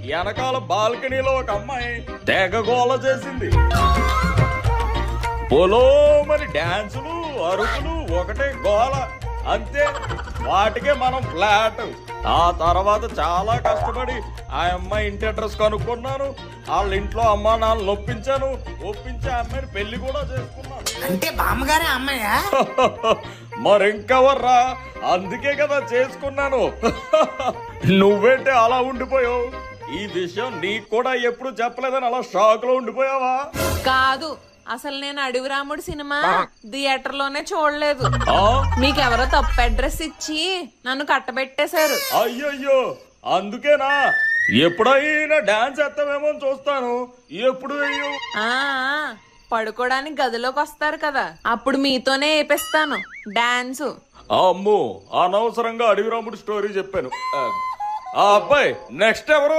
వెనకాల బాల్కనీలో ఒక అమ్మాయి తెగ గోల చేసింది. పొలో మరి డాన్సులు అరుపులు ఒకటే గోల అంతే. వాటికే మనం ఫ్లాట్. ఆ తర్వాత చాలా కష్టపడి ఆ అమ్మాయి ఇంటి అడ్రస్ కనుక్కున్నాను. వాళ్ళ ఇంట్లో అమ్మా నాన్న ఒప్పించి ఆ అమ్మాయిని పెళ్లి కూడా చేసుకున్నాను. అంటే బామ్మగారే అమ్మాయా? మరింకెవర్రా, అందుకే కదా చేసుకున్నాను. నువ్వేంటే అలా ఉండిపోయావు? ఈ విషయం నీకు కూడా ఎప్పుడు చెప్పలేదని అలా షాక్ లో ఉండిపోయావా? కాదు, అసలు నేను అడవి రాముడు సినిమా థియేటర్ లోనే చూడలేదు. ఆ? మీకెవరో తప్పు అడ్రస్ ఇచ్చి నన్ను కట్టబెట్టేశారు. అయ్యయ్యో, అందుకేనా? ఎప్పుడైనా డాన్స్ ఎత్తావేమో అని చూస్తాను, ఎప్పుడు వెయ్యు. ఆ పడుకోవడానికి గదిలోకి వస్తారు కదా, అప్పుడు మీతోనే వేపిస్తాను డాన్స్. అమ్మో, అనవసరంగా అడవి రాముడు స్టోరీ చెప్పాను. ఆ అబ్బాయి నెక్స్ట్ ఎవరు?